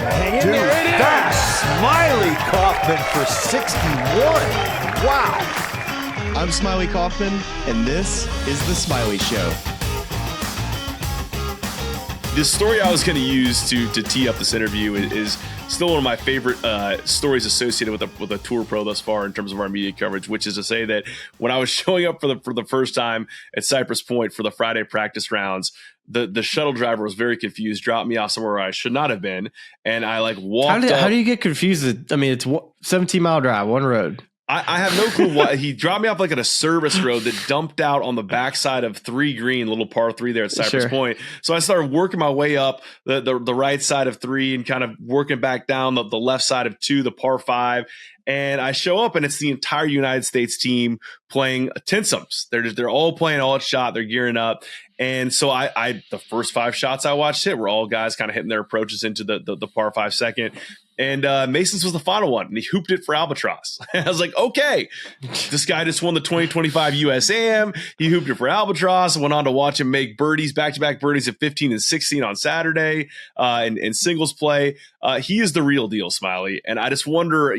Hang in there. That Smylie Kaufman for 61. Wow. I'm Smylie Kaufman, and this is The Smylie Show. The story I was going to use to tee up this interview is still one of my favorite stories associated with a tour pro thus far in terms of our media coverage, which is to say that when I was showing up for the first time at Cypress Point for the Friday practice rounds, the shuttle driver was very confused, dropped me off somewhere where I should not have been, and I walked up. How do you get confused? I mean, it's 17-mile drive, one road. I have no clue why. He dropped me off at a service road that dumped out on the backside of 3 Green, little par 3 there at Cypress Point. So I started working my way up the right side of 3 and kind of working back down the left side of 2, the par 5. And I show up and it's the entire United States team playing Tinsoms. They're all playing all at shot. They're gearing up. And so I the first 5 shots I watched hit were all guys kind of hitting their approaches into the par 5 second. And Mason's was the final one, and he hooped it for Albatross. I was like, okay, this guy just won the 2025 USAM. He hooped it for Albatross. I went on to watch him make birdies, back-to-back birdies at 15 and 16 on Saturday in singles play. He is the real deal, Smylie. And I just wonder,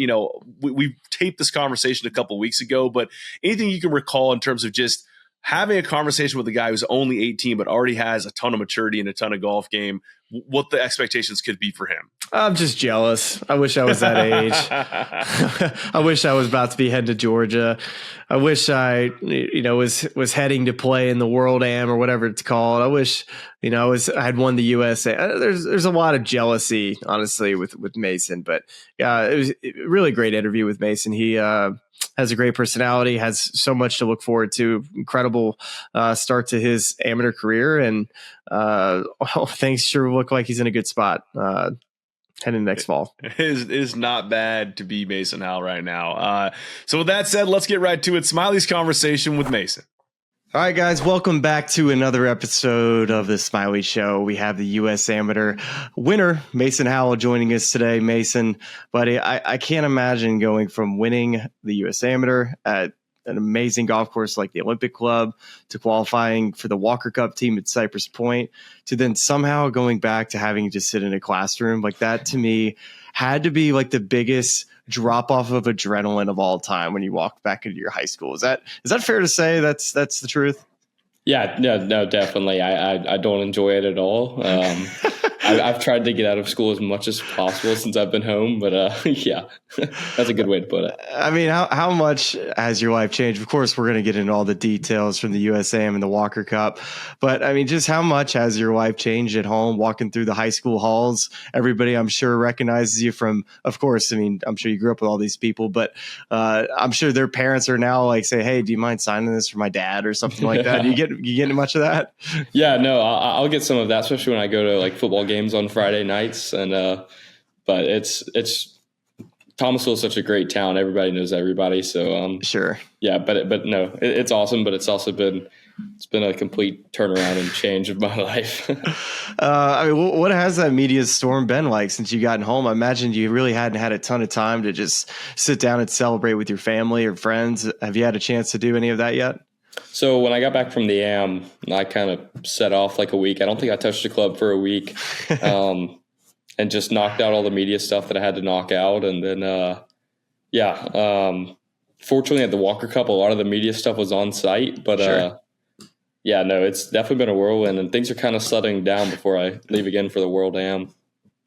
we taped this conversation a couple weeks ago, but anything you can recall in terms of just having a conversation with a guy who's only 18 but already has a ton of maturity and a ton of golf game, what the expectations could be for him? I'm just jealous. I wish I was that age. I wish I was about to be heading to Georgia. I wish I, was heading to play in the World Am or whatever it's called. I wish, I had won the USA. There's a lot of jealousy, honestly, with Mason. But yeah, it was a really great interview with Mason. He has a great personality, has so much to look forward to. Incredible start to his amateur career, and things sure look like he's in a good spot heading next fall. It is not bad to be Mason Howell right now. So with that said, let's get right to it. Smylie's conversation with Mason. All right, guys, welcome back to another episode of the Smylie Show. We have the U.S. Amateur winner, Mason Howell, joining us today. Mason, buddy, I can't imagine going from winning the U.S. Amateur at an amazing golf course like the Olympic Club to qualifying for the Walker Cup team at Cypress Point to then somehow going back to having to sit in a classroom. Like that, to me, had to be like the biggest drop off of adrenaline of all time when you walk back into your high school. Is that fair to say? That's the truth? Yeah, no, definitely. I don't enjoy it at all. I've tried to get out of school as much as possible since I've been home, but yeah, that's a good way to put it. I mean, how much has your life changed? Of course, we're going to get into all the details from the USAM and the Walker Cup, but I mean, just how much has your life changed at home, walking through the high school halls? Everybody, I'm sure, recognizes you from, of course, I mean, I'm sure you grew up with all these people, but I'm sure their parents are now like, say, hey, do you mind signing this for my dad or something like that? You get much of that? Yeah, no, I'll get some of that, especially when I go to like football games on Friday nights. And but it's Thomasville is such a great town. Everybody knows everybody. So sure. Yeah, but no, it's awesome. But it's also been a complete turnaround and change of my life. I mean, what has that media storm been like since you gotten home? I imagine you really hadn't had a ton of time to just sit down and celebrate with your family or friends. Have you had a chance to do any of that yet? So when I got back from the AM, I kind of set off like a week. I don't think I touched the club for a week, and just knocked out all the media stuff that I had to knock out. And then, fortunately at the Walker Cup, a lot of the media stuff was on site, but sure. Yeah, no, it's definitely been a whirlwind, and things are kind of settling down before I leave again for the World Am.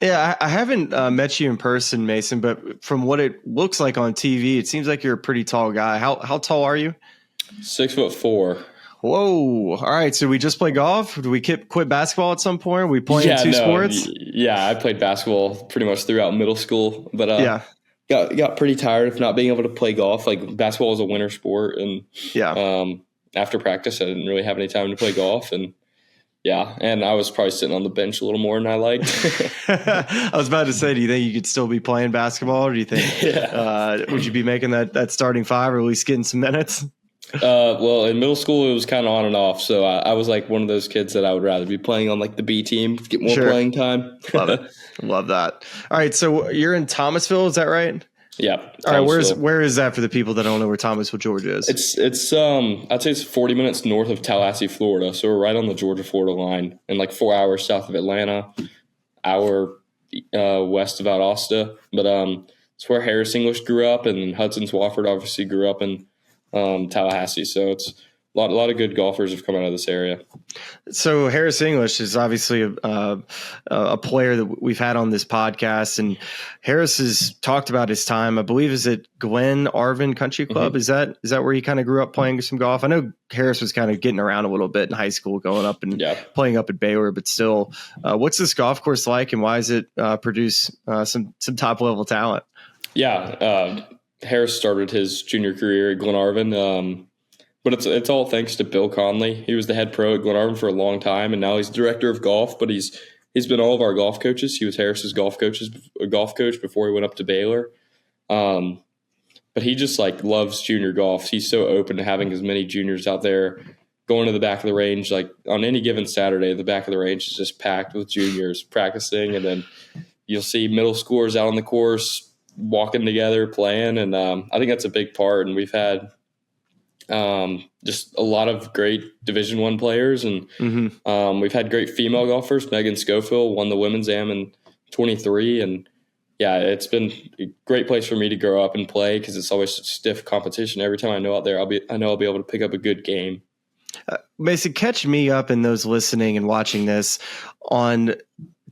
Yeah, I haven't met you in person, Mason, but from what it looks like on TV, it seems like you're a pretty tall guy. How tall are you? 6'4". Whoa. All right. So we just play golf? Do we quit basketball at some point? Are we playing sports? Yeah, I played basketball pretty much throughout middle school, but got pretty tired of not being able to play golf. Like basketball is a winter sport, and after practice, I didn't really have any time to play golf, and I was probably sitting on the bench a little more than I liked. I was about to say, do you think you could still be playing basketball, or do you think would you be making that starting 5 or at least getting some minutes? Well, in middle school, it was kind of on and off. So I was like one of those kids that I would rather be playing on like the B team, get more playing time. Love it. Love that. All right. So you're in Thomasville, is that right? Yeah. All right. Where is that for the people that don't know where Thomasville, Georgia is? It's I'd say it's 40 minutes north of Tallahassee, Florida. So we're right on the Georgia-Florida line, and like 4 hours south of Atlanta, hour west of Augusta, but it's where Harris English grew up, and Hudson Swafford obviously grew up in Tallahassee. So it's a lot of good golfers have come out of this area. So Harris English is obviously a player that we've had on this podcast, and Harris has talked about his time. I believe is it Glen Arvin Country Club? Mm-hmm. Is that where he kind of grew up playing some golf? I know Harris was kind of getting around a little bit in high school, going up and playing up at Baylor, but still, what's this golf course like, and why does it produce some top level talent? Yeah, Harris started his junior career at Glen Arvin. But it's all thanks to Bill Conley. He was the head pro at Glen Arvin for a long time, and now he's director of golf. But he's been all of our golf coaches. He was Harris's golf coach before he went up to Baylor. But he just loves junior golf. He's so open to having as many juniors out there going to the back of the range. Like on any given Saturday, the back of the range is just packed with juniors practicing, and then you'll see middle schoolers out on the course walking together, playing, and I think that's a big part. And we've had just a lot of great Division I players, and we've had great female golfers. Megan Schofield won the women's am in 23, and it's been a great place for me to grow up and play because it's always stiff competition. Every time I know out there, I know I'll be able to pick up a good game. Mason, catch me up and those listening and watching this on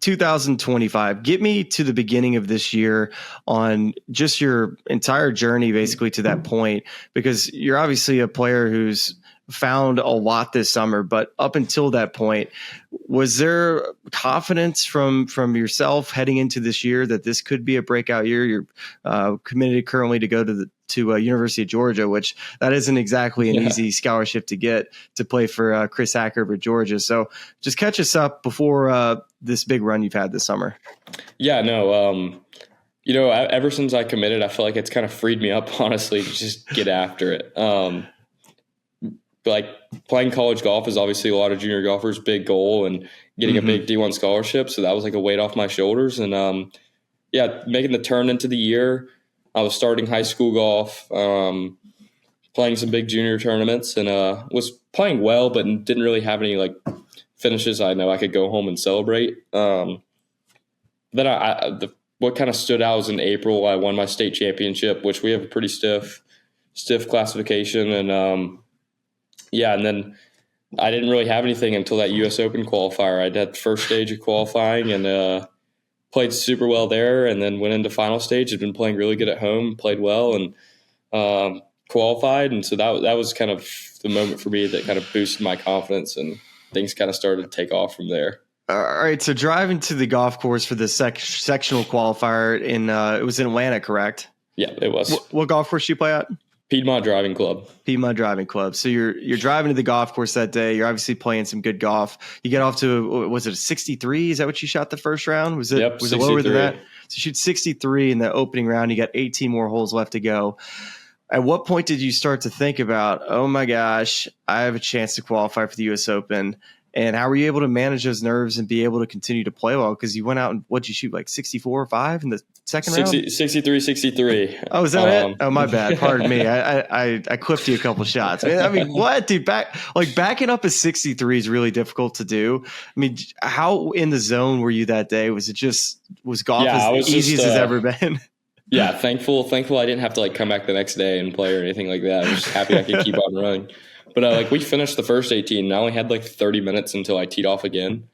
2025. Get me to the beginning of this year on just your entire journey, basically to that point, because you're obviously a player who's found a lot this summer, but up until that point, was there confidence from yourself heading into this year that this could be a breakout year? You're committed currently to go to University of Georgia, which that isn't exactly an easy scholarship to get to play for Chris Hacker over Georgia. So just catch us up before this big run you've had this summer. Yeah, no. Ever since I committed, I feel like it's kind of freed me up, honestly, to just get after it. Playing college golf is obviously a lot of junior golfers' big goal, and getting a big D1 scholarship. So that was like a weight off my shoulders. And making the turn into the year, I was starting high school golf, playing some big junior tournaments, and was playing well, but didn't really have any finishes I know I could go home and celebrate. Then what kind of stood out was in April, I won my state championship, which we have a pretty stiff classification, and and then I didn't really have anything until that U.S. Open qualifier. I had the first stage of qualifying and played super well there, and then went into final stage. Had been playing really good at home, played well, and qualified. And so that was kind of the moment for me that kind of boosted my confidence, and things kind of started to take off from there. All right, so driving to the golf course for the sectional qualifier it was in Atlanta, correct? Yeah, it was. What golf course you play at? Piedmont Driving Club. So you're driving to the golf course that day. You're obviously playing some good golf. You get off to, was it a 63? Is that what you shot the first round? Was it lower than that? So you shoot 63 in the opening round. You got 18 more holes left to go. At what point did you start to think about, oh my gosh, I have a chance to qualify for the U.S. Open? And how were you able to manage those nerves and be able to continue to play well? Because you went out and what'd you shoot, 64 or 5 in the second round? 63. Oh, is that it? Oh, my bad. Pardon me. I clipped you a couple shots. I mean, what, dude? Backing up a 63 is really difficult to do. I mean, how in the zone were you that day? Was golf as easy as it's ever been? Yeah, thankful I didn't have to come back the next day and play or anything like that. I was just happy I could keep on running. But we finished the first 18, and I only had 30 minutes until I teed off again.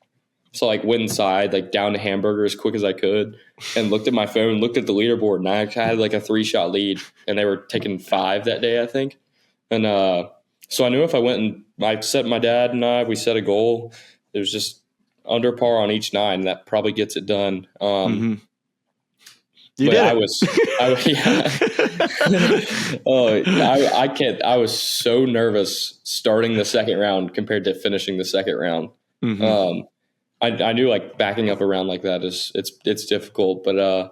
So went inside, down to Hamburger as quick as I could, and looked at my phone, looked at the leaderboard, and I had a 3-shot lead, and they were taking 5 that day, I think. And so I knew if I went and I set my dad and we set a goal, it was just under par on each 9. That probably gets it done. You did. I was so nervous starting the second round compared to finishing the second round. I knew backing up a round like that it's difficult, but I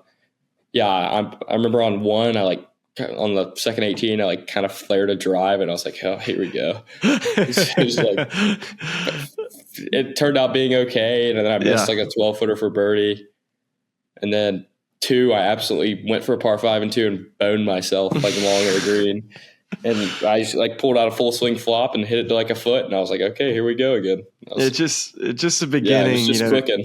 remember on one, on the second 18, I kind of flared a drive, and I was like, oh, here we go. It turned out being okay, and then I missed a 12-footer for birdie, and then 2, I absolutely went for a par 5 and 2 and boned myself along the green. And I just like pulled out a full swing flop and hit it to like a foot, and I was like, okay, here we go again. It's just the beginning. Yeah, it was just clicking.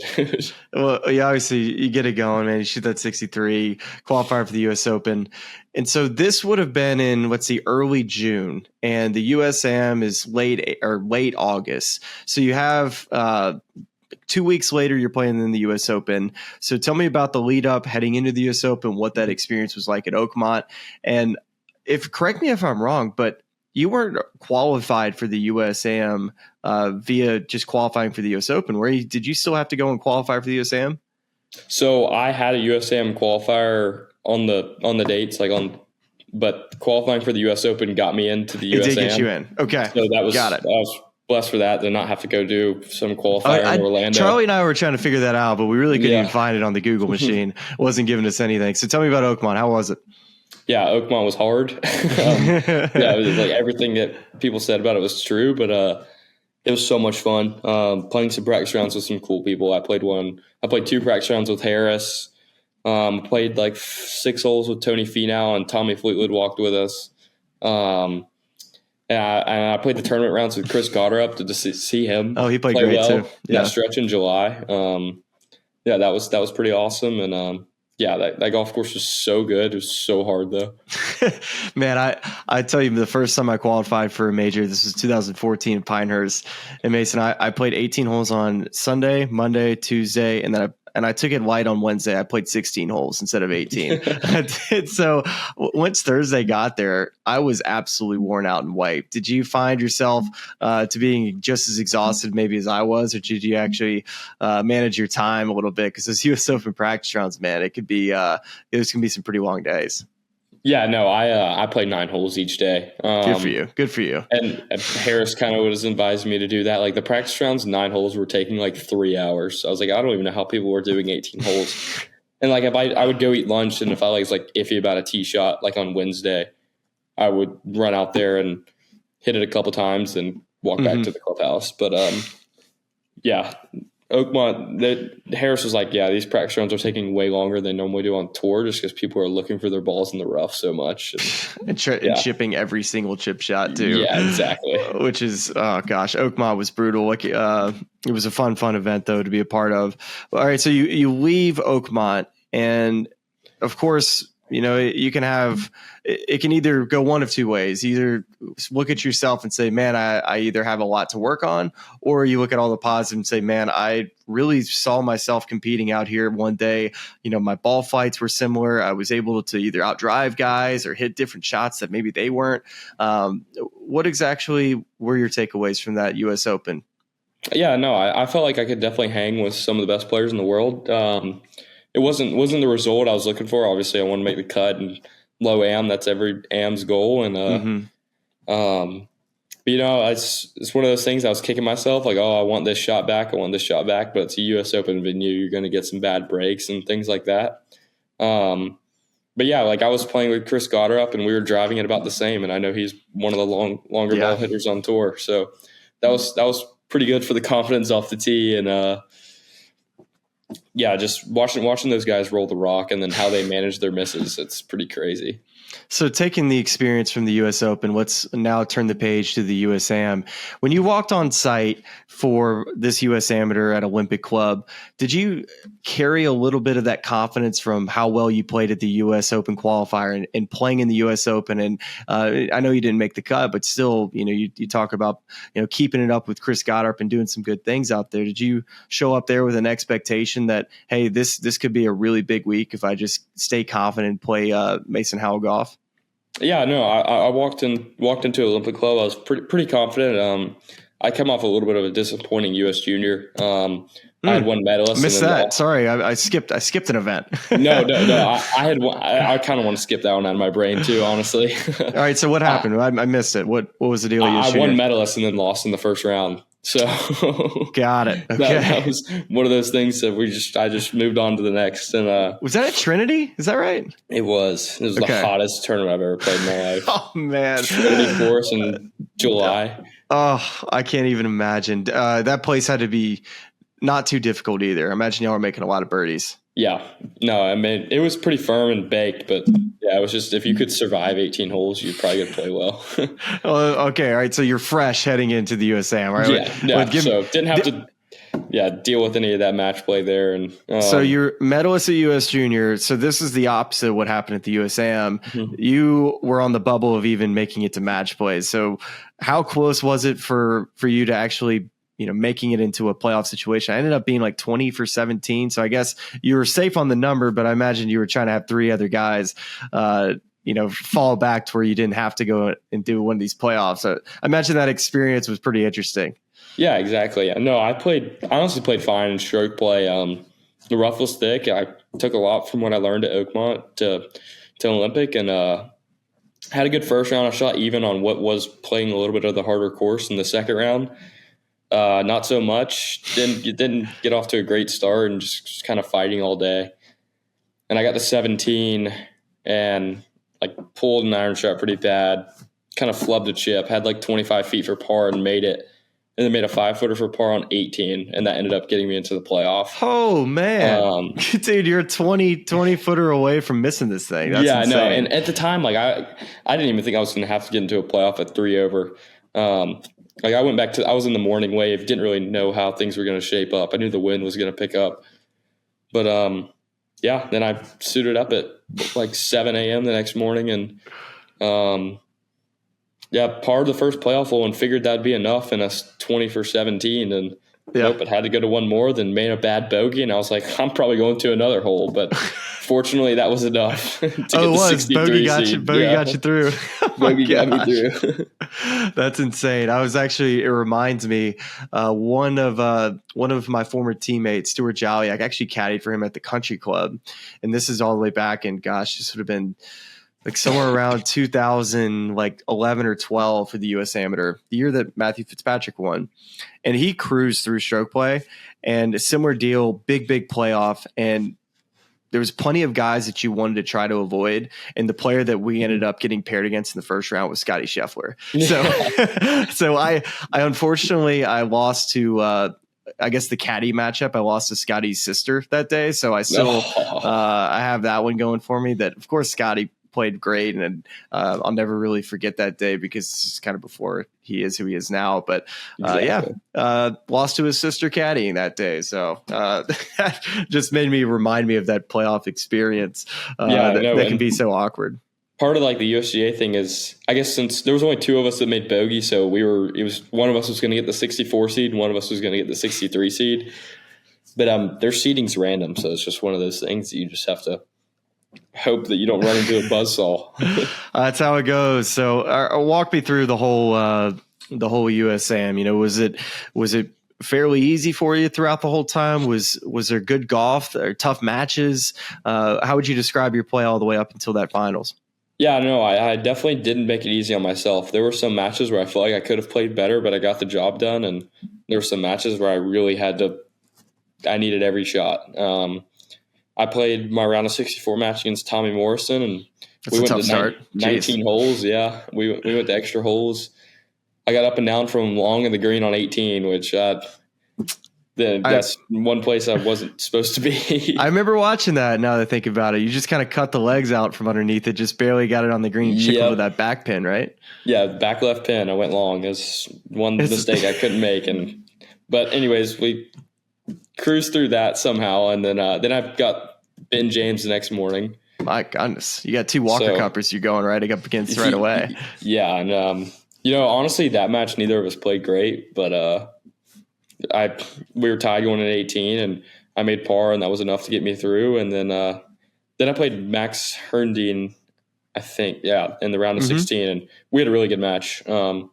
Well, obviously you get it going, man. You shoot that 63, qualifier for the U.S. Open. And so this would have been in, early June, and the USAM is late August. So you have 2 weeks later, you're playing in the U.S. Open. So tell me about the lead up heading into the U.S. Open, what that experience was like at Oakmont. And correct me if I'm wrong, but you weren't qualified for the USAM via just qualifying for the U.S. Open. Did you still have to go and qualify for the USAM? So I had a USAM qualifier on the dates, but qualifying for the U.S. Open got me into the USAM. It did get you in. Okay. So got it. I was blessed for that, to not have to go do some qualifier in Orlando. Charlie and I were trying to figure that out, but we really couldn't even find it on the Google machine. It wasn't giving us anything. So tell me about Oakmont. How was it? Yeah, Oakmont was hard. It was like everything that people said about it was true, but it was so much fun. Playing some practice rounds with some cool people. I played 2 practice rounds with Harris. Played like 6 holes with Tony Finau, and Tommy Fleetwood walked with us. And I played the tournament rounds with Chris Goddard to see him. Oh, he played great well too. Yeah, that stretch in July. That was pretty awesome. And that golf course was so good. It was so hard though. Man, I tell you, the first time I qualified for a major, this was 2014 in Pinehurst. And Mason, I played 18 holes on Sunday, Monday, Tuesday, and then I took it light on Wednesday. I played 16 holes instead of 18. I did. So once Thursday got there, I was absolutely worn out and wiped. Did you find yourself to being just as exhausted maybe as I was, or did you actually manage your time a little bit? Because those U.S. Open practice rounds, man, it could be there's gonna be some pretty long days. Yeah, no, I played 9 holes each day. Good for you. And Harris kind of was advised me to do that. Like the practice rounds, 9 holes were taking like 3 hours. So I was like, I don't even know how people were doing 18 holes. And like if I would go eat lunch, and if I was like iffy about a tee shot, like on Wednesday, I would run out there and hit it a couple times and walk back to the clubhouse. But Oakmont, Harris was like, these practice rounds are taking way longer than normally do on tour, just because people are looking for their balls in the rough so much. And chipping every single chip shot too. Yeah, exactly. Which is, Oakmont was brutal. Like, it was a fun event though to be a part of. All right. So you leave Oakmont, and of course, you can have, it can either go one of two ways. Either look at yourself and say, man, I either have a lot to work on, or you look at all the positives and say, man, I really saw myself competing out here one day. My ball flights were similar. I was able to either outdrive guys or hit different shots that maybe they weren't. What exactly were your takeaways from that U.S. Open? Yeah, no, I felt like I could definitely hang with some of the best players in the world. It wasn't the result I was looking for. Obviously, I want to make the cut and low am. That's every am's goal. And it's one of those things. I was kicking myself like, I want this shot back. But it's a U.S. Open venue. You're going to get some bad breaks and things like that. But yeah, like I was playing with Chris Goddard, and we were driving it about the same. And I know he's one of the longer ball hitters on tour. So that was pretty good for the confidence off the tee. And just watching those guys roll the rock and then how they manage their misses, it's pretty crazy. So taking the experience from the U.S. Open, let's now turn the page to the USAM. When you walked on site for this U.S. Amateur at Olympic Club, did you carry a little bit of that confidence from how well you played at the U.S. Open qualifier and playing in the U.S. Open? And I know you didn't make the cut, but still, you talk about keeping it up with Chris Goddard and doing some good things out there. Did you show up there with an expectation that, hey, this could be a really big week if I just stay confident and play Mason Howell golf? Yeah, no, I walked into Olympic Club. I was pretty confident. I come off a little bit of a disappointing U.S. Junior. I had one medalist. Missed that. Sorry, I skipped an event. No. I had one. I kind of want to skip that one out of my brain too, honestly. All right. So what happened? I missed it. What was the deal? I won medalist and then lost in the first round. So got it. Okay. That was one of those things that I just moved on to the next. And was that at Trinity? Is that right? It was the hottest tournament I've ever played in my life. Oh man. Trinity course in July. Oh, I can't even imagine. That place had to be not too difficult either. I imagine y'all were making a lot of birdies. Yeah. No, I mean, it was pretty firm and baked, but Yeah, it was just if you could survive 18 holes, you'd probably get to play well. Okay, all right. So you're fresh heading into the USAM, right? Yeah. So didn't have to deal with any of that match play there. And so you're medalist at US Junior. So this is the opposite of what happened at the USAM. Mm-hmm. You were on the bubble of even making it to match play. So how close was it for you to actually, making it into a playoff situation? I ended up being like 20 for 17. So I guess you were safe on the number, but I imagine you were trying to have 3 other guys, fall back to where you didn't have to go and do one of these playoffs. So I imagine that experience was pretty interesting. Yeah, exactly. No, I honestly played fine in stroke play. The rough was thick. I took a lot from what I learned at Oakmont to Olympic, and had a good first round. I shot even on what was playing a little bit of the harder course in the second round. Not so much. Didn't get off to a great start and just kind of fighting all day. And I got to 17 and pulled an iron shot pretty bad. Kind of flubbed a chip. Had 25 feet for par and made it. And then made a 5-footer for par on 18, and that ended up getting me into the playoff. Oh, man. Dude, you're 20 footer away from missing this thing. That's insane. I know. And at the time, I didn't even think I was going to have to get into a playoff at 3 over. I went back I was in the morning wave, didn't really know how things were going to shape up. I knew the wind was going to pick up. But, then I suited up at 7 a.m. the next morning and part of the first playoff hole and figured that'd be enough, and us 20 for 17. And nope, it had to go to one more, then made a bad bogey. And I was like, I'm probably going to another hole. But fortunately, that was enough to get the 63 bogey got seed. Bogey got you through. Bogey got me through. That's insane. It reminds me, one of my former teammates, Stuart Jolly, I actually caddied for him at the country club. And this is all the way back in, this would have been somewhere around 2011 or 12 for the U.S. Amateur, the year that Matthew Fitzpatrick won. And he cruised through stroke play, and a similar deal, big playoff. And there was plenty of guys that you wanted to try to avoid. And the player that we ended up getting paired against in the first round was Scotty Scheffler. So I unfortunately, I lost to, I guess the caddy matchup. I lost to Scotty's sister that day. So I still, I have that one going for me. That, of course, Scotty played great, and I'll never really forget that day because it's kind of before he is who he is now. But lost to his sister caddying that day, so that just remind me of that playoff experience that can be so awkward. Part of the USGA thing is, I guess, since there was only 2 of us that made bogey, so one of us was going to get the 64 seed, and one of us was going to get the 63 seed. But their seeding's random, so it's just one of those things that you just have to hope that you don't run into a buzzsaw. That's how it goes. So walk me through the whole USAM. Was it fairly easy for you throughout the whole time? Was there good golf or tough matches? How would you describe your play all the way up until that finals? Yeah, no, I definitely didn't make it easy on myself. There were some matches where I felt like I could have played better, but I got the job done. And there were some matches where I really I needed every shot. I played my round of 64 match against Tommy Morrison, and we went to 19 holes. Yeah, we went to extra holes. I got up and down from long of the green on 18, which that's one place I wasn't supposed to be. I remember watching that. Now that I think about it, you just kind of cut the legs out from underneath it, just barely got it on the green, chickled with that back pin, right? Yeah, back left pin. I went long. It was one mistake I couldn't make, but anyways, we cruised through that somehow, and then I've got Ben James the next morning. My goodness, you got 2 Walker Cuppers you're going right up against right away. Yeah, and honestly, that match neither of us played great, but we were tied going at 18, and I made par, and that was enough to get me through. And then I played Max Herndeen, I think, in the round of 16, and we had a really good match. There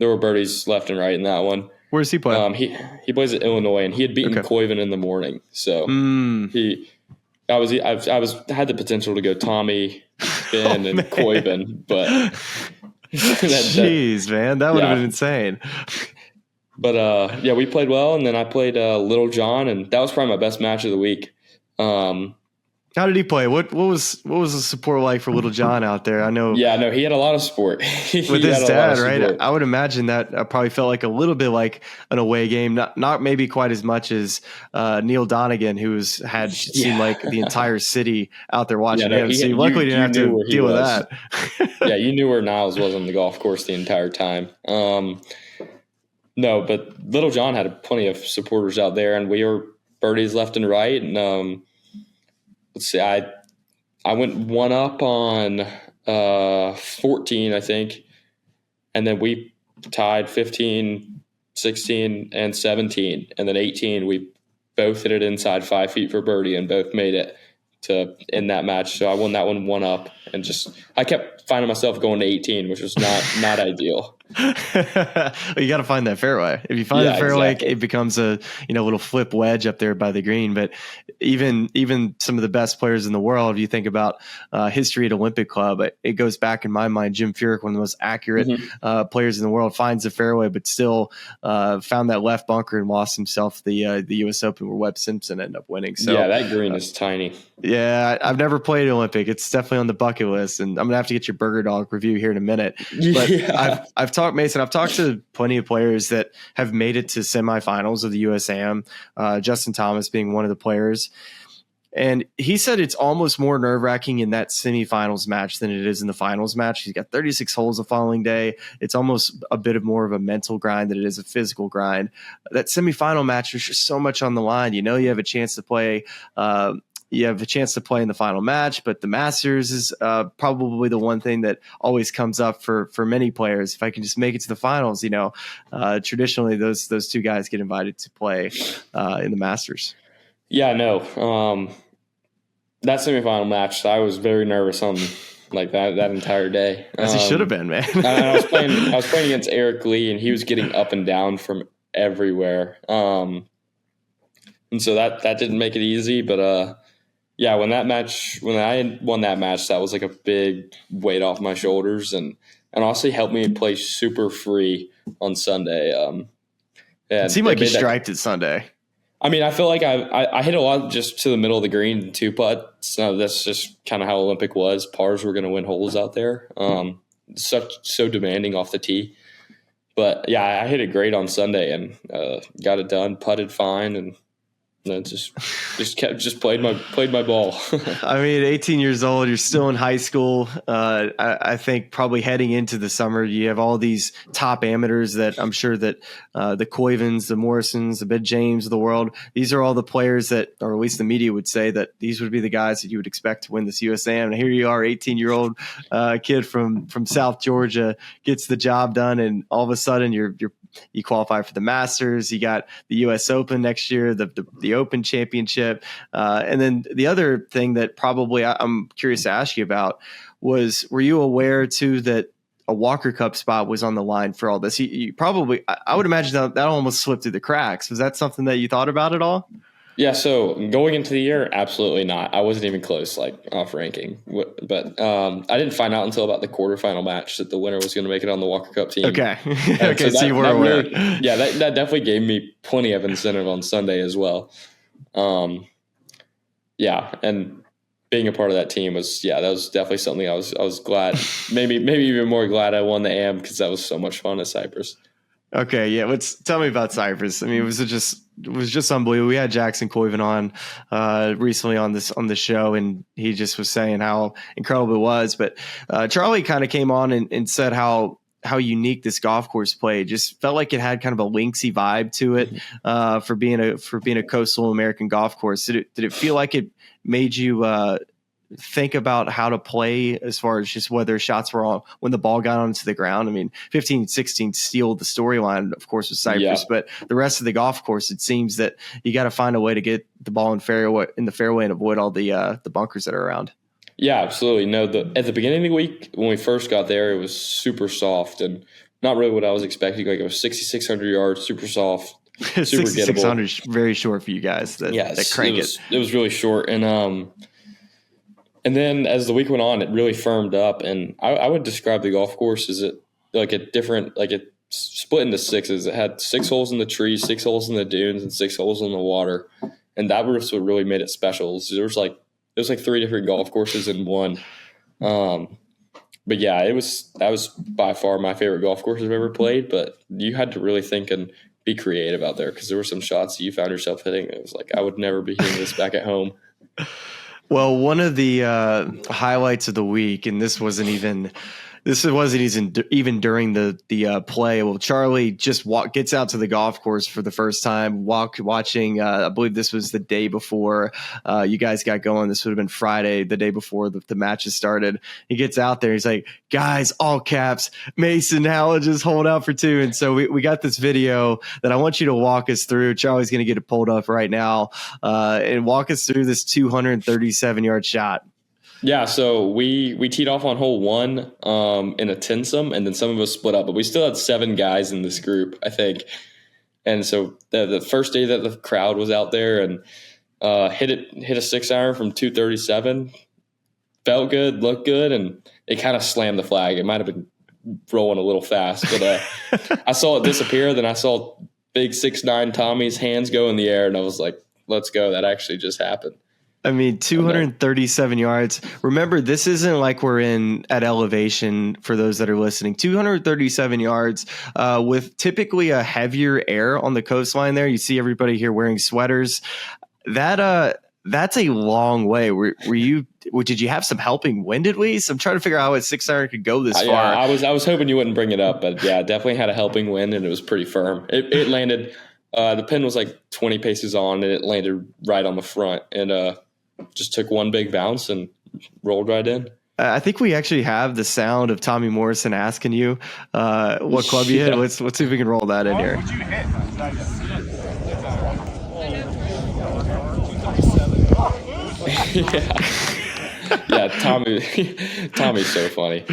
were birdies left and right in that one. Where does he play? He plays at Illinois, and he had beaten Koiven in the morning, so I had the potential to go Tommy, Ben, and Koiven, but jeez, man, that would have been insane. But we played well, and then I played Little John, and that was probably my best match of the week. How did he play? What was the support like for little John out there? I know. Yeah, no, he had a lot of support with his dad, right? I would imagine that probably felt like a little bit like an away game, not maybe quite as much as Neil Donegan, had seemed like the entire city out there watching him. So luckily you didn't have to deal with that. Yeah, you knew where Niles was on the golf course the entire time. No, but little John had plenty of supporters out there, and we were birdies left and right, and let's see, I went one up on 14, I think, and then we tied 15, 16, and 17, and then 18 we both hit it inside 5 feet for birdie and both made it to end that match. So I won that one up, and I kept finding myself going to 18, which was not ideal. You got to find that fairway. If you find the fairway, exactly, it becomes a little flip wedge up there by the green. But even some of the best players in the world, if you think about history at Olympic Club, it goes back in my mind. Jim Furyk, one of the most accurate players in the world, finds the fairway, but still found that left bunker and lost himself the U.S. Open where Webb Simpson ended up winning. So yeah, that green is tiny. Yeah, I've never played Olympic. It's definitely on the bucket list, and I'm gonna have to get your Burger Dog review here in a minute. But I've talked to plenty of players that have made it to semifinals of the USAM. Justin Thomas being one of the players, and he said it's almost more nerve wracking in that semifinals match than it is in the finals match. He's got 36 holes the following day. It's almost a bit of more of a mental grind than it is a physical grind. That semifinal match, there's just so much on the line. You have a chance to play. You have a chance to play in the final match, but the Masters is probably the one thing that always comes up for many players. If I can just make it to the finals, traditionally those two guys get invited to play in the Masters. Yeah, no. That semifinal match, I was very nervous on like that entire day. As he should have been, man. I was playing against Eric Lee, and he was getting up and down from everywhere. And so that didn't make it easy, but yeah, when I won that match, that was like a big weight off my shoulders, and honestly helped me play super free on Sunday. It seemed like you striped it Sunday. I mean, I feel like I hit a lot just to the middle of the green and two putt. So that's just kind of how Olympic was. Pars were going to win holes out there. So demanding off the tee. But yeah, I hit it great on Sunday and got it done, putted fine, and just played my ball. I mean, 18 years old, you're still in high school. I think probably heading into the summer, you have all these top amateurs that I'm sure that the Coivens, the Morrisons, the Ben James of the world, these are all the players that, or at least the media would say that these would be the guys that you would expect to win this USAM. And here you are, 18-year-old kid from South Georgia, gets the job done, and all of a sudden you qualify for the Masters. You got the U.S. Open next year, the Open Championship. And then the other thing that probably I'm curious to ask you about was, were you aware too that a Walker Cup spot was on the line for all this? You probably, I would imagine that almost slipped through the cracks. Was that something that you thought about at all? Yeah, so going into the year, absolutely not. I wasn't even close, like off ranking. But I didn't find out until about the quarterfinal match that the winner was going to make it on the Walker Cup team. Okay, okay, so you were aware. Really, yeah, that definitely gave me plenty of incentive on Sunday as well. Yeah, and being a part of that team that was definitely something I was glad, maybe even more glad I won the AM, because that was so much fun at Cypress. Okay, yeah. Tell me about Cypress. I mean, it was just unbelievable. We had Jackson Coiven on recently on the show, and he just was saying how incredible it was. But Charlie kind of came on and said how unique this golf course played. Just felt like it had kind of a linksy vibe to it for being a coastal American golf course. Did it feel like it made you think about how to play as far as just whether shots were on when the ball got onto the ground? I mean, 15, 16 steal the storyline, of course, with Cypress, but the rest of the golf course, it seems that you got to find a way to get the ball in the fairway and avoid all the bunkers that are around. Yeah, absolutely. No, at the beginning of the week when we first got there, it was super soft and not really what I was expecting. Like, it was 6,600 yards, super soft, super 6,600 is very short for you guys. That crank it. It was really short, and then as the week went on, it really firmed up. And I would describe the golf course as it split into sixes. It had 6 holes in the trees, 6 holes in the dunes, and 6 holes in the water. And that was what really made it special. So there was like was like 3 different golf courses in one. But yeah, that was by far my favorite golf course I've ever played. But you had to really think and be creative out there, because there were some shots that you found yourself hitting. It was like, I would never be hitting this back at home. Well, one of the highlights of the week, and this wasn't even during the play. Well, Charlie just gets out to the golf course for the first time, watching. I believe this was the day before you guys got going. This would have been Friday, the day before the matches started. He gets out there. He's like, guys, all caps, Mason Howell just hold out for 2. And so we got this video that I want you to walk us through. Charlie's going to get it pulled up right now and walk us through this 237-yard shot. Yeah, so we teed off on hole 1 in a tinsome, and then some of us split up, but we still had 7 guys in this group, I think. And so the first day that the crowd was out there, and hit a 6-iron from 237, felt good, looked good, and it kind of slammed the flag. It might have been rolling a little fast, but I saw it disappear. Then I saw big 6'9" Tommy's hands go in the air, and I was like, let's go. That actually just happened. I mean, 237 yards. Remember, this isn't like we're at elevation for those that are listening. 237 yards with typically a heavier air on the coastline there. You see everybody here wearing sweaters. That's a long way. Did you have some helping wind at least? I'm trying to figure out how a 6-iron could go this far. Yeah, I was hoping you wouldn't bring it up, but yeah, definitely had a helping wind, and it was pretty firm. It landed. The pin was like 20 paces on, and it landed right on the front, and just took one big bounce and rolled right in. I think we actually have the sound of Tommy Morrison asking you what club you hit. Let's see if we can roll that in here. What would you hit? Yeah, Tommy's so funny.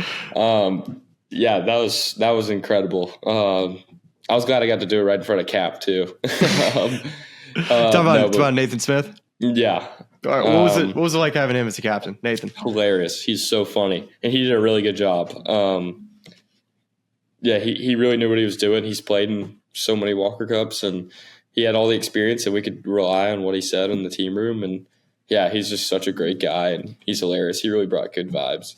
Yeah, that was incredible. I was glad I got to do it right in front of Cap too. Talk about Nathan Smith. Yeah. All right, what was it like having him as a captain, Nathan? Hilarious. He's so funny, and he did a really good job. Yeah, he really knew what he was doing. He's played in so many Walker Cups, and he had all the experience that we could rely on what he said in the team room. And yeah, he's just such a great guy, and he's hilarious. He really brought good vibes.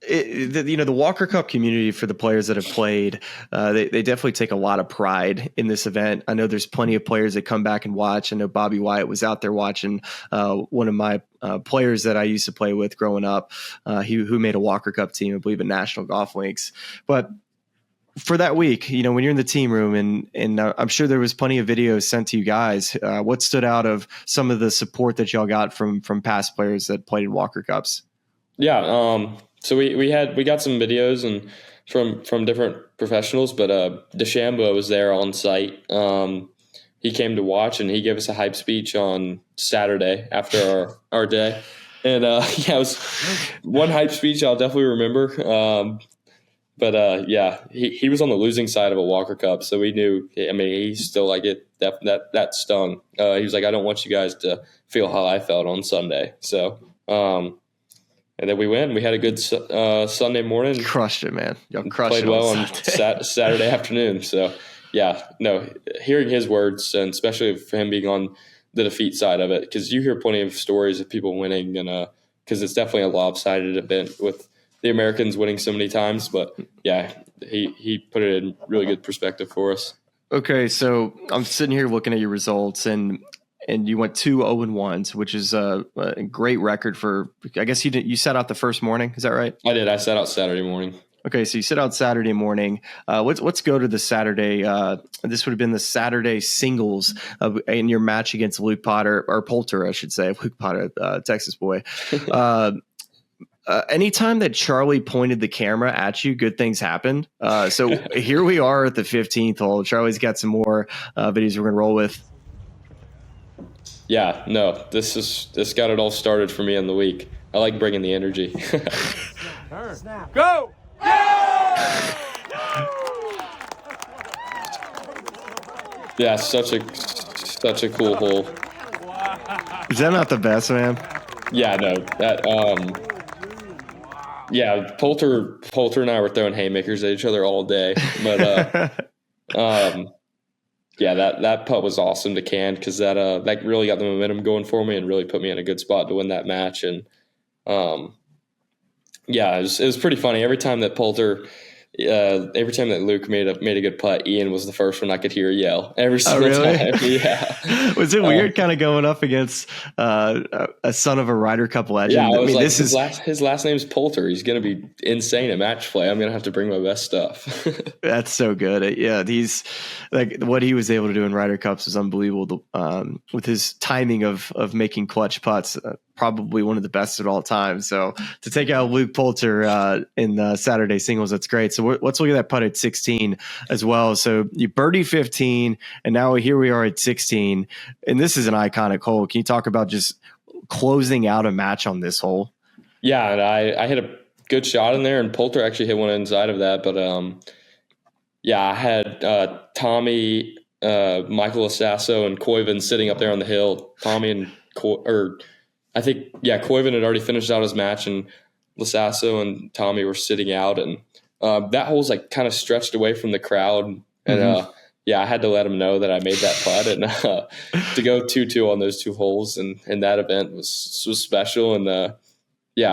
The Walker Cup community, for the players that have played, they definitely take a lot of pride in this event. I know there's plenty of players that come back and watch. I know Bobby Wyatt was out there watching. One of my players that I used to play with growing up, who made a Walker Cup team, I believe, at National Golf Links. But for that week, when you're in the team room, and I'm sure there was plenty of videos sent to you guys, what stood out of some of the support that y'all got from past players that played in Walker Cups? Yeah, so we got some videos and from different professionals, but DeChambeau was there on site. He came to watch, and he gave us a hype speech on Saturday after our day. And it was one hype speech I'll definitely remember. But yeah, he was on the losing side of a Walker Cup, so we knew. I mean, he still like it. That stung. He was like, I don't want you guys to feel how I felt on Sunday. So. And then we went. We had a good Sunday morning. Crushed it, man. Y'all crushed played it well on Saturday afternoon. So, yeah, no, hearing his words, and especially for him being on the defeat side of it, because you hear plenty of stories of people winning, and because it's definitely a lopsided event with the Americans winning so many times. But, yeah, he put it in really good perspective for us. Okay, so I'm sitting here looking at your results, and you went 2-0-1, which is a great record for. I guess you set out the first morning. Is that right? I did. I set out Saturday morning. Okay, so you set out Saturday morning. Let's go to the Saturday. This would have been the Saturday singles in your match against Luke Poulter, I should say. Luke Poulter, Texas boy. Anytime that Charlie pointed the camera at you, good things happened. So here we are at the 15th hole. Charlie's got some more videos we're going to roll with. Yeah, no, this got it all started for me in the week. I like bringing the energy. Go! Yeah, such a cool hole. Is that not the best, man? Yeah, no, that yeah, Poulter and I were throwing haymakers at each other all day, but Yeah, that putt was awesome to can because that really got the momentum going for me and really put me in a good spot to win that match. And yeah, it was pretty funny. Every time that Luke made a good putt, Ian was the first one I could hear yell every single time. Yeah. Was it weird kind of going up against a son of a Ryder Cup legend? Yeah, I was like, his last name's Poulter. He's going to be insane at match play. I'm going to have to bring my best stuff. That's so good. Yeah, he's like what he was able to do in Ryder Cups is unbelievable. With his timing of making clutch putts. Probably one of the best at all time. So to take out Luke Poulter in the Saturday singles, that's great. So let's look at that putt at 16 as well. So you birdie 15, and now here we are at 16, and this is an iconic hole. Can you talk about just closing out a match on this hole? Yeah, and I hit a good shot in there, and Poulter actually hit one inside of that. But yeah, I had Tommy, Michael Assasso, and Koiven sitting up there on the hill. Tommy and Koiven had already finished out his match, and Lasasso and Tommy were sitting out, and that hole's like kind of stretched away from the crowd. And I had to let them know that I made that putt, and to go 2-2 on those two holes and that event was special. And I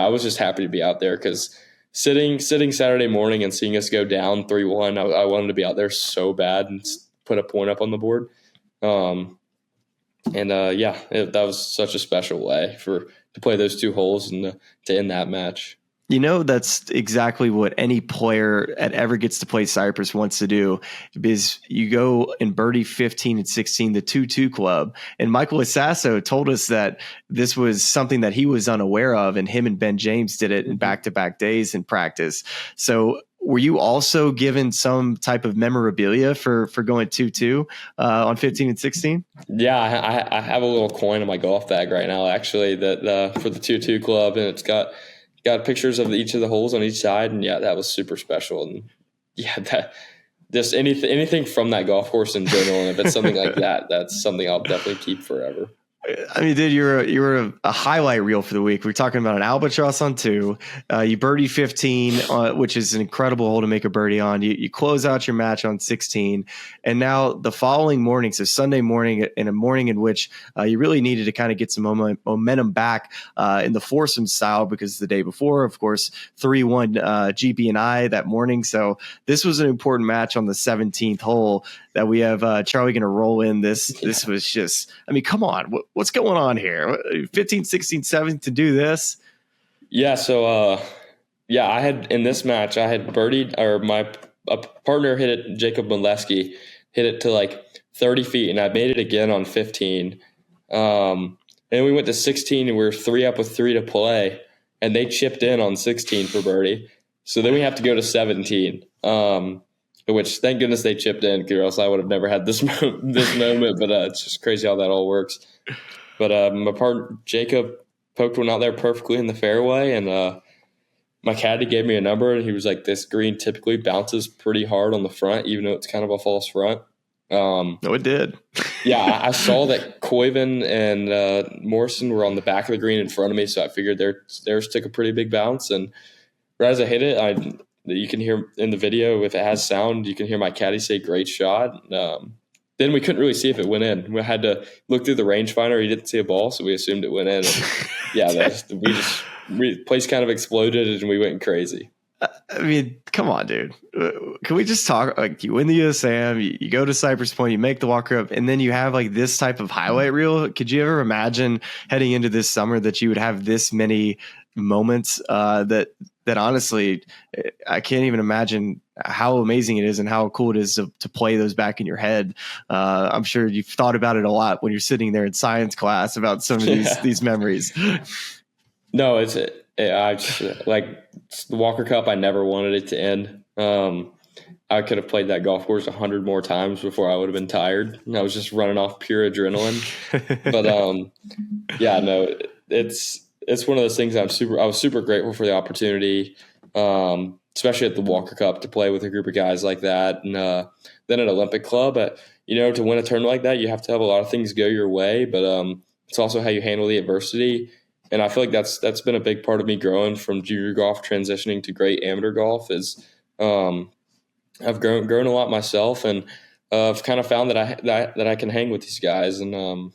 was just happy to be out there because sitting Saturday morning and seeing us go down 3-1, I wanted to be out there so bad and put a point up on the board. That was such a special way to play those two holes and to end that match. You know, that's exactly what any player that ever gets to play Cypress wants to do, because you go in birdie 15 and 16, the 2-2 club. And Michael Assasso told us that this was something that he was unaware of, and him and Ben James did it in back-to-back days in practice. So were you also given some type of memorabilia for going 2-2 on 15 and 16? Yeah, I have a little coin in my golf bag right now, actually, that for the 2-2 club, and it's got pictures of each of the holes on each side, and yeah, that was super special. And yeah, that just anything from that golf course in general, and if it's something like that, that's something I'll definitely keep forever. I mean, dude, you're a highlight reel for the week. We're talking about an Albatross on 2. You birdie 15, which is an incredible hole to make a birdie on. You close out your match on 16. And now the following morning, so Sunday morning, in a morning in which you really needed to kind of get some momentum back in the foursome style, because the day before, of course, 3-1 GP and I that morning. So this was an important match on the 17th hole that we have Charlie going to roll in. This was just, I mean, come on. What's going on here? 15, 16, 17 to do this? Yeah. So, I had in this match, I had birdied, or my partner hit it, Jacob Molesky, hit it to like 30 feet, and I made it again on 15. And we went to 16, and we were 3 up with 3 to play, and they chipped in on 16 for birdie. So then we have to go to 17. Which thank goodness they chipped in, or else I would have never had this moment. But it's just crazy how that all works. But my partner Jacob poked one out there perfectly in the fairway, and my caddy gave me a number, and he was like, "This green typically bounces pretty hard on the front, even though it's kind of a false front." No, it did. Yeah, I saw that Koiven and Morrison were on the back of the green in front of me, so I figured theirs took a pretty big bounce. And right as I hit it, you can hear in the video, if it has sound, you can hear my caddy say, "Great shot." Then we couldn't really see if it went in. We had to look through the rangefinder. He didn't see a ball, so we assumed it went in. And yeah, place kind of exploded, and we went crazy. I mean, come on, dude. Can we just talk? Like, you win the USAM, you go to Cypress Point, you make the walker up, and then you have like this type of highlight reel. Could you ever imagine heading into this summer that you would have this many moments that honestly, I can't even imagine how amazing it is and how cool it is to play those back in your head. I'm sure you've thought about it a lot when you're sitting there in science class about some of these memories. No, I just, like the Walker Cup, I never wanted it to end. I could have played that golf course 100 more times before I would have been tired. I was just running off pure adrenaline. But it's one of those things I was super grateful for the opportunity, especially at the Walker Cup, to play with a group of guys like that. And then at Olympic Club, to win a tournament like that, you have to have a lot of things go your way, but it's also how you handle the adversity. And I feel like that's been a big part of me growing from junior golf, transitioning to great amateur golf, is I've grown a lot myself. And I've kind of found that I can hang with these guys, and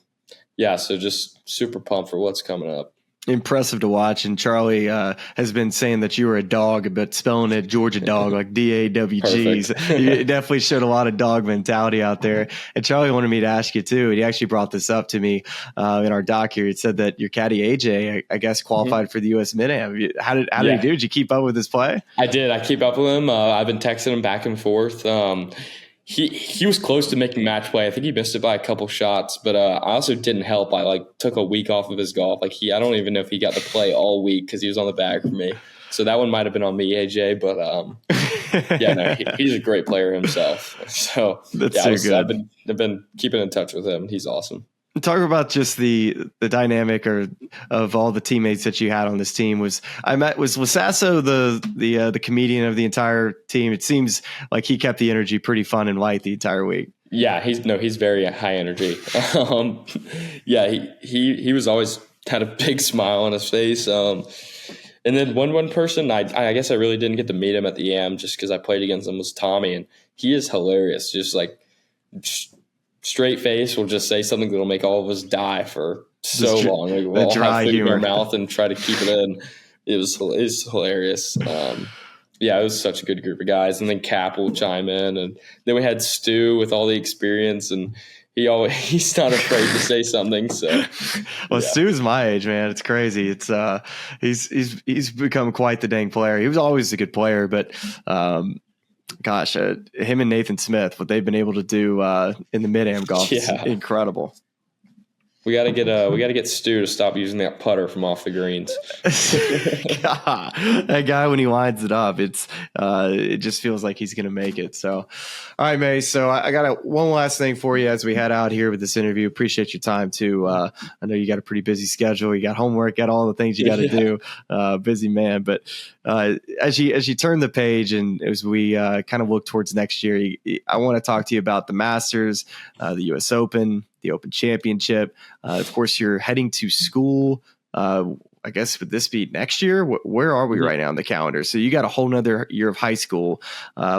so just super pumped for what's coming up. Impressive to watch. And Charlie has been saying that you were a dog, but spelling it Georgia dog, like DAWG. So you definitely showed a lot of dog mentality out there. And Charlie wanted me to ask you too. And he actually brought this up to me in our doc here. It said that your caddy AJ, I guess, qualified for the U.S. Mid-Am. How did he do? Did you keep up with his play? I did. I keep up with him. I've been texting him back and forth. He was close to making match play. I think he missed it by a couple shots, but I also didn't help. I took a week off of his golf. I don't even know if he got to play all week because he was on the bag for me. So that one might have been on me, AJ. But he's a great player himself. So that's so good. I've been keeping in touch with him. He's awesome. Talk about just the dynamic of all the teammates that you had on this team. Was Sasso the comedian of the entire team? It seems like he kept the energy pretty fun and light the entire week. Yeah, he's very high energy. He was always had a big smile on his face. And then one person I guess I really didn't get to meet him at the AM just because I played against him was Tommy, and he is hilarious. Just straight face will just say something that'll make all of us die for so long. We'll all have food in our mouth and try to keep it in. It's hilarious. It was such a good group of guys. And then Cap will chime in, and then we had Stu with all the experience, and he's not afraid to say something. So, Stu's my age, man. It's crazy. It's he's become quite the dang player. He was always a good player, but him and Nathan Smith, what they've been able to do in the mid-am golf is incredible. We got to get Stu to stop using that putter from off the greens. That guy, when he winds it up, it just feels like he's going to make it. So, all right, May. So I got one last thing for you as we head out here with this interview. Appreciate your time too. I know you got a pretty busy schedule. You got homework, got all the things you got to do. Busy man. But as you turn the page and as we kind of look towards next year, I want to talk to you about the Masters, the U.S. Open, the Open Championship. Of course, you're heading to school. I guess would this be next year? Where are we right now on the calendar? So you got a whole nother year of high school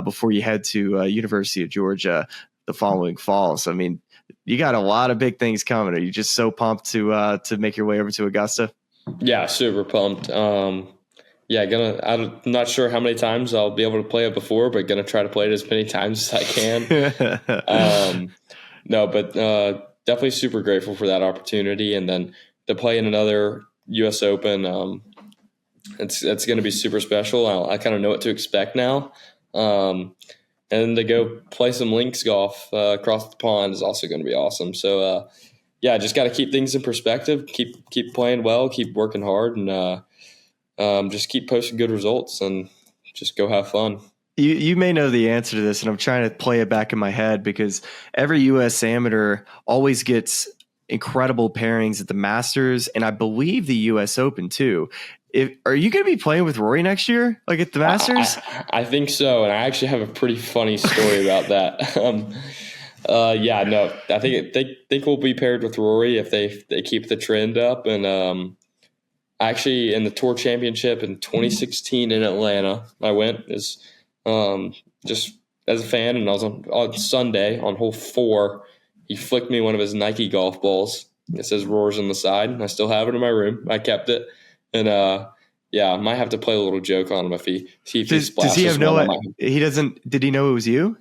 before you head to University of Georgia the following fall. So, I mean, you got a lot of big things coming. Are you just so pumped to make your way over to Augusta? Yeah, super pumped. I'm not sure how many times I'll be able to play it before, but going to try to play it as many times as I can. Definitely super grateful for that opportunity. And then to play in another U.S. Open, it's going to be super special. I kind of know what to expect now. And to go play some links golf across the pond is also going to be awesome. So, just got to keep things in perspective, keep playing well, keep working hard, and just keep posting good results and just go have fun. You may know the answer to this, and I'm trying to play it back in my head because every U.S. amateur always gets incredible pairings at the Masters, and I believe the U.S. Open too. Are you going to be playing with Rory next year, like at the Masters? I think so, and I actually have a pretty funny story about that. I think we'll be paired with Rory if they keep the trend up, and actually in the Tour Championship in 2016 in Atlanta, I went just as a fan, and I was on Sunday on hole 4. He flicked me one of his Nike golf balls. It says Roars on the side, and I still have it in my room. I kept it, and I might have to play a little joke on him if he splashes. Does he have he doesn't? Did he know it was you?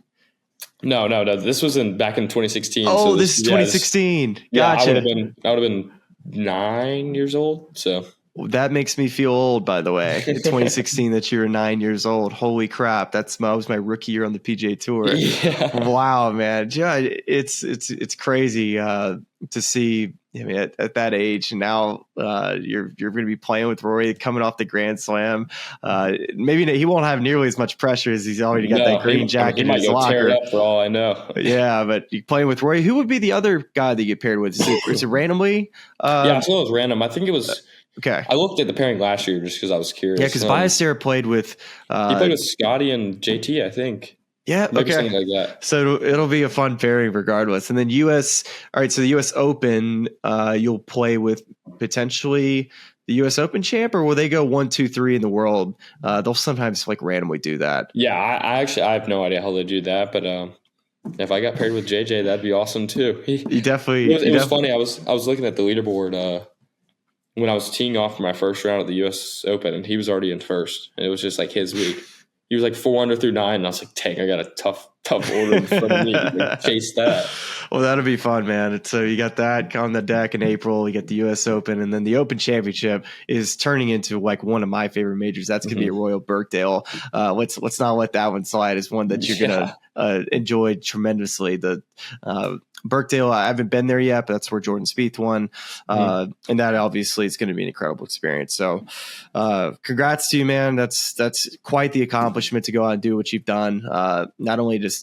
No. This was back in 2016. Oh, so this is 2016. Gotcha. I would have been 9 years old. So. That makes me feel old, by the way. In 2016, that you were 9 years old. Holy crap! That was my rookie year on the PGA Tour. Yeah. Wow, man, it's crazy to see. I mean, at that age, and now you're going to be playing with Rory coming off the Grand Slam. Maybe he won't have nearly as much pressure as he's already got that green jacket in his locker. Tear it up for all I know. Yeah, but you're playing with Rory. Who would be the other guy that you get paired with? Is it randomly? I thought it was random. I think it was. Okay. I looked at the pairing last year just because I was curious. Yeah, because Biasera played with he played with Scotty and JT, I think. Yeah, maybe okay. Something like that. So it'll be a fun pairing regardless. And then all right, so the US Open, you'll play with potentially the US Open champ, or will they go 1, 2, 3 in the world? They'll sometimes randomly do that. Yeah, I have no idea how they do that, but if I got paired with JJ, that'd be awesome too. You definitely. It was funny. I was looking at the leaderboard when I was teeing off for my first round at the U.S. Open, and he was already in first, and it was just like his week. He was like 4 under through 9, and I was like, dang, I got a tough order in front of me to chase that. Well, that'll be fun, man. So you got that on the deck in April. You get the U.S. Open, and then the Open Championship is turning into like one of my favorite majors. That's going to be at Royal Birkdale. Let's not let that one slide. It's one that you're going to enjoy tremendously. The Birkdale, I haven't been there yet, but that's where Jordan Spieth won. And that obviously is going to be an incredible experience. So congrats to you, man. That's quite the accomplishment to go out and do what you've done. Not only just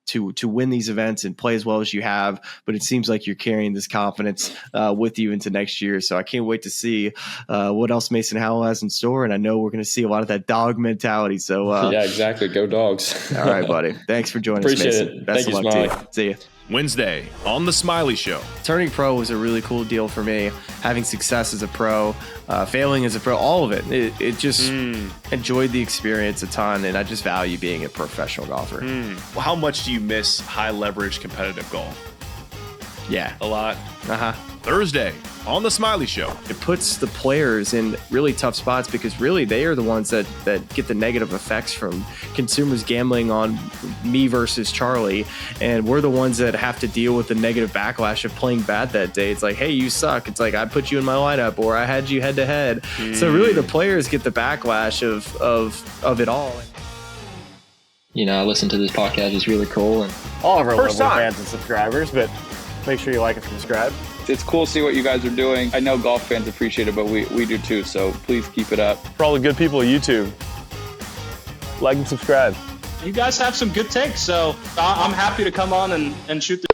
to win these events and play as well as you have, but it seems like you're carrying this confidence with you into next year. So I can't wait to see what else Mason Howell has in store. And I know we're going to see a lot of that dog mentality. So yeah, exactly. Go Dogs. All right, buddy. Thanks for joining us, Mason. It. Best Thank of you, luck Smylie. to you. See you. Wednesday on the Smylie Show. Turning pro was a really cool deal for me. Having success as a pro, failing as a pro, all of it. It just enjoyed the experience a ton, and I just value being a professional golfer. Well, how much do you miss high leverage competitive golf? Yeah. A lot. Uh-huh. Thursday on the Smylie Show. It puts the players in really tough spots because really they are the ones that get the negative effects from consumers gambling on me versus Charlie. And we're the ones that have to deal with the negative backlash of playing bad that day. It's like, hey, you suck. It's like, I put you in my lineup, or I had you head to head. So really the players get the backlash of it all. You know, I listen to this podcast. It's really cool. And all of our lovely fans and subscribers, but make sure you like and subscribe. It's cool to see what you guys are doing. I know golf fans appreciate it, but we do too, so please keep it up. For all the good people of YouTube, like and subscribe. You guys have some good takes, so I'm happy to come on and shoot the